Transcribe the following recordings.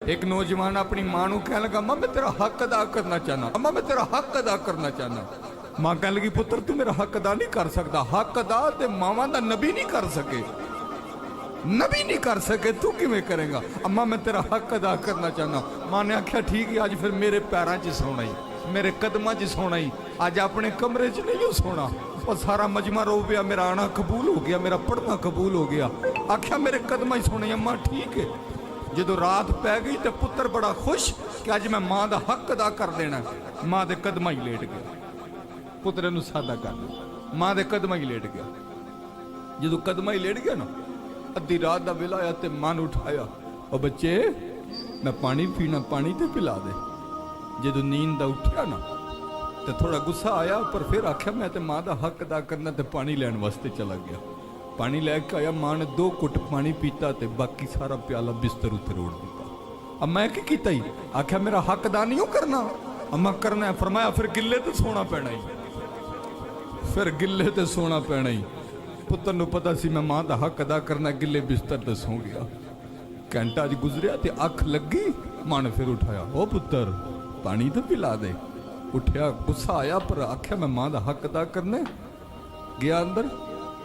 एक नौजवान अपनी मां को कह लगा, अम्मा मैं तेरा हक अदा करना चाहना, अम्मा मैं तेरा हक अदा करना चाहना। मां कह लगी, पुत्र तू मेरा हक अदा नहीं कर सकता। हक अदा ते मावां दा नबी नहीं कर सके, नबी नहीं कर सके, तू किवें करेगा? अम्मा मैं तेरा हक अदा करना चाहना। मां ने आख्या ठीक है, अज फिर मेरे पैरों च सोना ही, मेरे कदमां च सोना ही, अज अपने कमरे च नहीं सोना। और सारा मजमा रो पिया, मेरा आना कबूल हो गया, मेरा पढ़ना कबूल हो गया। आख्या मेरे कदमां च सोना। अम्मा ठीक है। जो रात पै गई तो पुत्र बड़ा खुश कि अज मैं मां का हक अदा कर देना। मां के कदमां ही लेट गया, पुत्र नूं सादा कर दिया, मां के कदमां ही लेट गया। जो कदमां ही लेट गया ना, अद्धी रात का वेला आया तो मां नूं उठाया, और बच्चे मैं पानी पीना, पानी तो पिला दे। जो नींद का उठा ना तो थोड़ा गुस्सा आया, पर फिर आख्या मैं तो मां का हक अदा करना, तो पानी लैन वास्ते चला गया। पानी लैके आया, मां ने 2 घुट पानी पीता तो बाकी सारा प्याला बिस्तर उत्ते रोड़ दिता। अब मैं की कीता ही? आख्या मेरा हक अदा नहीं करना। अम्मा करना है। फरमाया फिर गिले तो सोना पैना ही, फिर गिले तो सोना पैना ही। पुत्र नूं पता सी मैं मां का हक अदा करना, गिले बिस्तर ते सो गया। घंटा अज गुजरिया तो अख लगी, मां ने फिर उठाया, ओ पुत्र पानी तो पिला दे। उठया, गुस्सा आया, पर आख्या मैं मां का हक अदा करना। गया अंदर,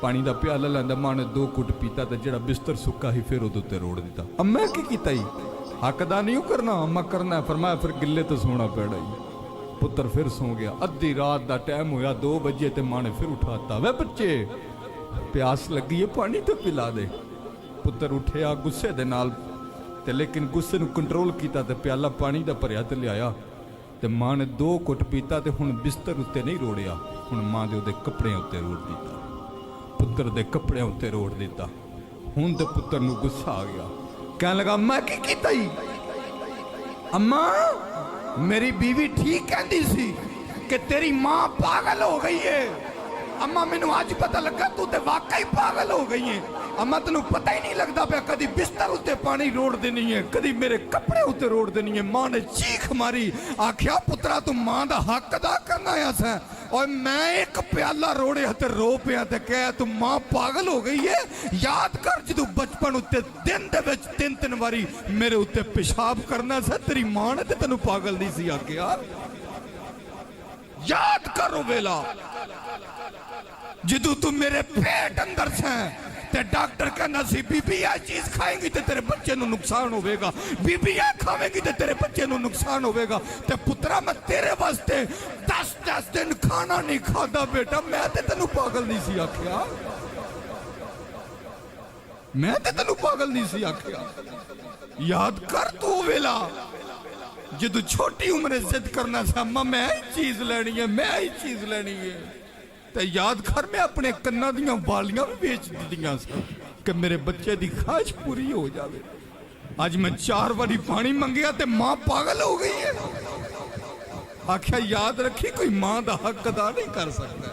पानी का प्याला लैंदा, मां ने 2 घुट पीता तो जिहड़ा बिस्तर सुक्का ही फिर उहदे उत्ते रोड़ दिता। अम्मा की कीता ही? हक अदा नहीं करना। अम्मा करना है। फरमाया फिर गिले तो सोना पैना ही। पुत्र फिर सो गया। अद्धी रात का टाइम होया, 2 बजे तो मां ने फिर उठाता, वे बच्चे प्यास लगी है, पानी तो पिला दे। पुत्र उठया गुस्से दे नाल, ते लेकिन गुस्से नूं कंट्रोल किया तो प्याला पानी का भरिया तो लिया। तो मां ने 2 घुट पीता तो हुण बिस्तर उत्ते नहीं रोड़िया, हुण मां दे उहदे कपड़े उत्ते रोड़ दिता, पुत्र दे कपड़े उत्ते रोड़ दिता। हुण तो पुत्र नूं गुस्सा आ गया, कहने लगा मैं की कीता ही? अम्मा मेरी बीवी ठीक कहती सी कि तेरी मां पागल हो गई है। अम्मा मैनू आज पता लगा तू तो वाकई पागल हो गई है। अम्मा तेन पता ही नहीं लगता पे, कदी बिस्तर उत्ते पानी रोड़ देनी है, कदी मेरे कपड़े उत्ते रोड़ देनी है। मां ने चीख मारी, आख्या पुत्रा तू मां का हक अदा करना आया सा, और मैं एक प्याला रोड़े ते रो पिया ते कह तू मां पागल हो गई है। याद कर जो बचपन उत्ते दिन दे विच 3-3 बारी मेरे उत्ते पेशाब करना सा, तेरी मां ने ते तेनू पागल नहीं सी आख्या। याद करो वेला जदों तू मेरे पेट अंदर से ते डॉक्टर कहना सी बीबी यह चीज खाएंगी तो तेरे बच्चे नू नुकसान होगा, बीबी यह खावेगी तो तेरे बच्चे नू नुकसान होगा। ते पुत्रा मैं तेरे वास्ते 10-10 दिन खाना नहीं खाता बेटा, मैं ते तेनू पागल नहीं सी आख्या, मैं ते तेनू पागल नहीं सी आख्या। याद कर तू वेला जदों छोटी उम्र जिद करना सा, अम्मा मैं ही चीज लेनी है, मैं ही चीज लेनी है। तो याद कर मैं अपने कन्ना दियां बालियां भी बेच दित्तियां कि मेरे बच्चे की ख्वाहिश पूरी हो जाए। अज मैं 4 बारी पानी मंगया तो मां पागल हो गई है। आख्या याद रखी कोई मां का हक अदा नहीं कर सकता।